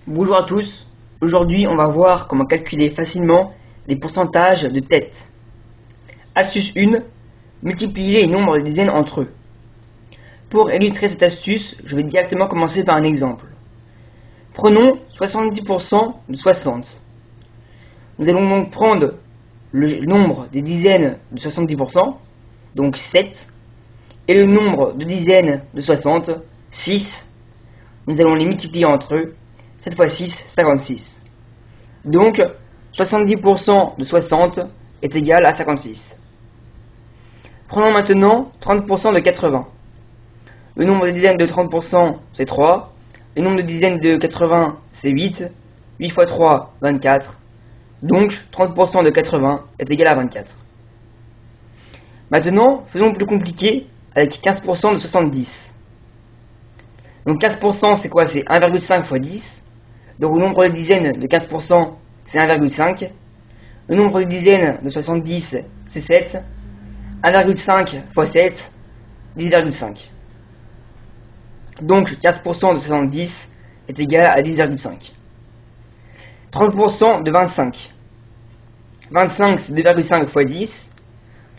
Bonjour à tous, aujourd'hui on va voir comment calculer facilement les pourcentages de tête. Astuce 1, multiplier les nombres de dizaines entre eux. Pour illustrer cette astuce, je vais directement commencer par un exemple. Prenons 70% de 60. Nous allons donc prendre le nombre des dizaines de 70%, donc 7, et le nombre de dizaines de 60, 6. Nous allons les multiplier entre eux. 7 fois 6, 56. Donc, 70% de 60 est égal à 56. Prenons maintenant 30% de 80. Le nombre de dizaines de 30%, c'est 3. Le nombre de dizaines de 80, c'est 8. 8 fois 3, 24. Donc, 30% de 80 est égal à 24. Maintenant, faisons plus compliqué avec 15% de 70. Donc 15%, c'est quoi? C'est 1,5 fois 10. Donc le nombre de dizaines de 15%, c'est 1,5. Le nombre de dizaines de 70, c'est 7. 1,5 fois 7, 10,5. Donc 15% de 70 est égal à 10,5. 30% de 25. 25, c'est 2,5 fois 10.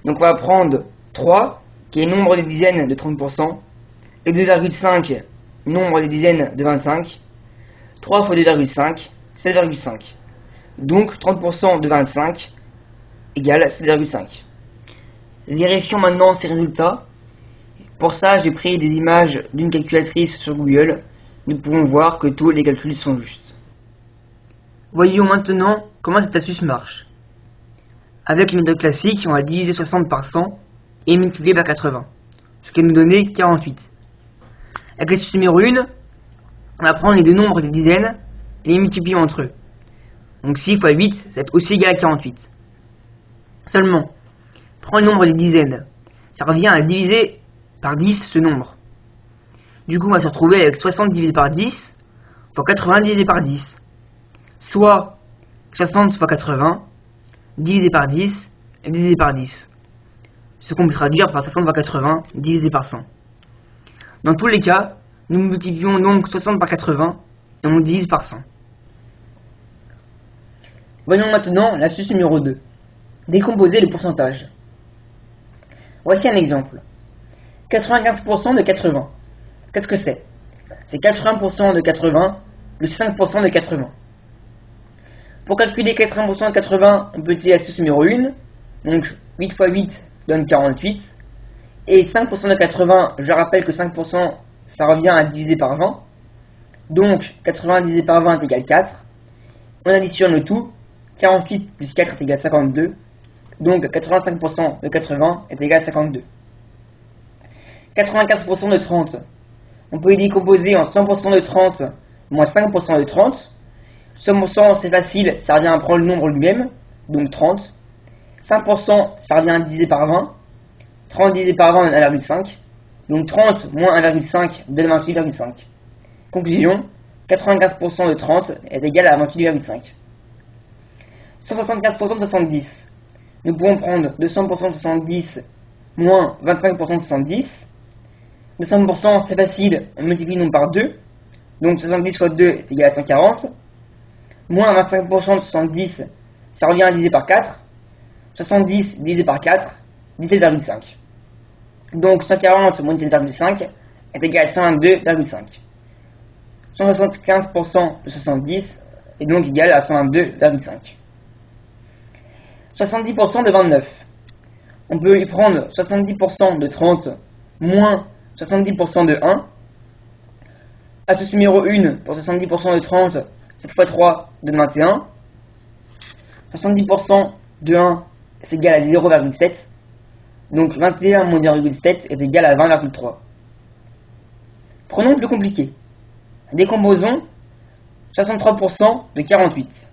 Donc on va prendre 3, qui est le nombre des dizaines de 30%, et 2,5, nombre des dizaines de 25. 3 fois 2,5, 7,5. Donc 30% de 25 égale 7,5. Vérifions maintenant ces résultats. Pour ça, j'ai pris des images d'une calculatrice sur Google. Nous pouvons voir que tous les calculs sont justes. Voyons maintenant comment cette astuce marche. Avec les méthodes classiques, on va diviser 60 par 100 et multiplier par 80, ce qui va nous donner 48. Avec l'astuce numéro 1, on va prendre les deux nombres des dizaines et les multiplier entre eux. Donc 6 fois 8, ça va être aussi égal à 48. Seulement, prends le nombre des dizaines. Ça revient à diviser par 10 ce nombre. Du coup, on va se retrouver avec 60 divisé par 10 fois 80 divisé par 10. Soit 60 fois 80 divisé par 10 et divisé par 10. Ce qu'on peut traduire par 60 fois 80 divisé par 100. Dans tous les cas, nous multiplions donc 60 par 80 et on divise par 100. Voyons maintenant l'astuce numéro 2. Décomposer les pourcentages. Voici un exemple. 95% de 80. Qu'est-ce que c'est? C'est 80% de 80 plus 5% de 80. Pour calculer 80% de 80, on peut utiliser l'astuce numéro 1. Donc 8 fois 8 donne 48. Et 5% de 80, je rappelle que 5%, ça revient à diviser par 20. Donc 80 divisé par 20 est égal à 4. On additionne le tout. 48 plus 4 est égal à 52. Donc 85% de 80 est égal à 52. 95% de 30. On peut les décomposer en 100% de 30 moins 5% de 30. 100% c'est facile, ça revient à prendre le nombre lui-même. Donc 30. 5% ça revient à diviser par 20. 30 divisé par 20 donne 1,5. Donc 30 moins 1,5 donne 28,5. Conclusion, 95% de 30 est égal à 28,5. 175% de 70. Nous pouvons prendre 200% de 70 moins 25% de 70. 200% c'est facile, on multiplie le nombre par 2. Donc 70 fois 2 est égal à 140. Moins 25% de 70, ça revient à diviser par 4. 70 divisé par 4, 17,5. Donc 140 moins 17,5 est égal à 122,5. 175% de 70 est donc égal à 122,5. 70% de 29. On peut y prendre 70% de 30 moins 70% de 1. Astuce numéro 1 pour 70% de 30, 7 fois 3 donne 21. 70% de 1 c'est égal à 0,7. Donc 21 moins 0,7 est égal à 20,3. Prenons le plus compliqué. Décomposons 63% de 48.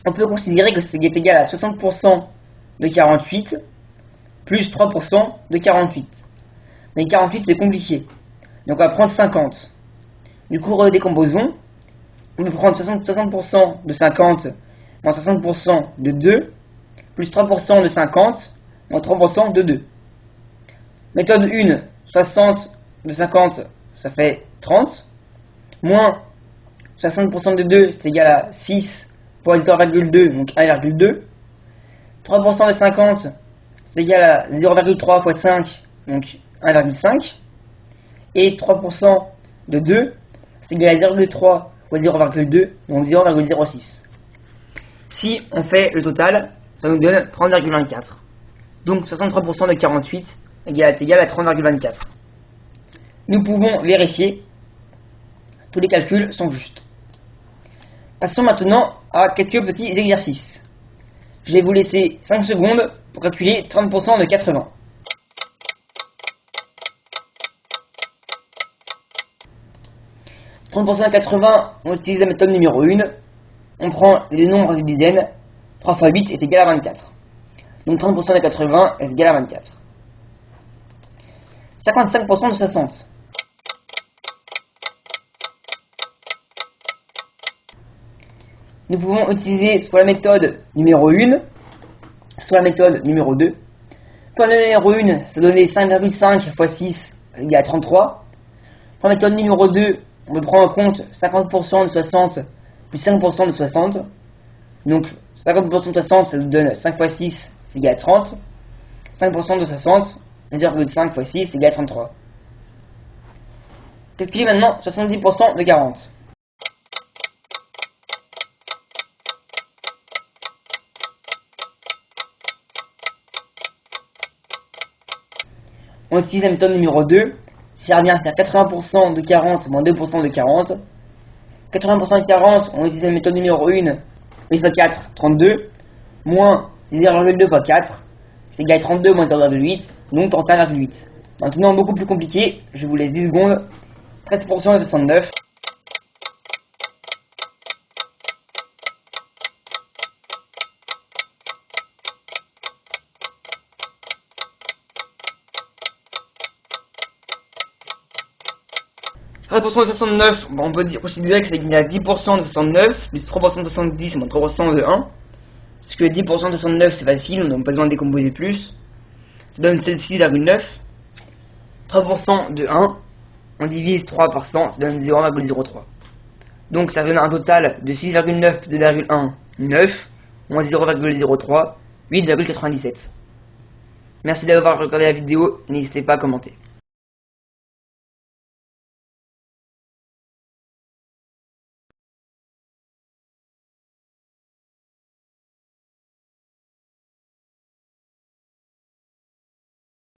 On peut considérer que c'est égal à 60% de 48 plus 3% de 48. Mais 48 c'est compliqué. Donc on va prendre 50. Du coup redécomposons. On peut prendre 60% de 50 moins 60% de 2 plus 3% de 50 moins 3% de 2. Méthode 1, 60 de 50 ça fait 30, moins 60% de 2, c'est égal à 6 fois 0,2, donc 1,2. 3% de 50, c'est égal à 0,3 fois 5, donc 1,5. Et 3% de 2, c'est égal à 0,3 fois 0,2, donc 0,06. Si on fait le total, ça nous donne 30,24. Donc 63% de 48 est égal à 30,24. Nous pouvons vérifier. Tous les calculs sont justes. Passons maintenant à quelques petits exercices. Je vais vous laisser 5 secondes pour calculer 30% de 80. « 30% de 80, on utilise la méthode numéro 1. On prend les nombres des dizaines. 3 fois 8 est égal à 24. Donc 30% de 80 est égal à 24. 55% de 60. Nous pouvons utiliser soit la méthode numéro 1, soit la méthode numéro 2. Pour la numéro 1, ça donnait 5,5 fois 6 est égal à 33. Pour la méthode numéro 2, on peut prendre en compte 50% de 60 plus 5% de 60. Donc 50% de 60, ça nous donne 5 fois 6, c'est égal à 30. 5% de 60, 0,5 fois 6, c'est égal à 33. Calculez maintenant 70% de 40. On utilise la méthode numéro 2. Ça revient à faire 80% de 40 moins 2% de 40. 80% de 40, on utilise la méthode numéro 1. 8 fois 4, 32. Moins 0,2 fois 4, c'est égal à 32 moins 0,8, donc 31,8. Maintenant, beaucoup plus compliqué, je vous laisse 10 secondes. 13% de 69. « 13% de 69, on peut considérer que c'est égal à 10% de 69, plus 3% de 70 moins 3% de 1. Parce que 10% de 69 c'est facile, on n'a pas besoin de décomposer plus. Ça donne 6,9. 3% de 1, on divise 3 par 100, ça donne 0,03. Donc ça donne un total de 6,9 plus 2,1, 9, moins 0,03, 8,97. Merci d'avoir regardé la vidéo, n'hésitez pas à commenter.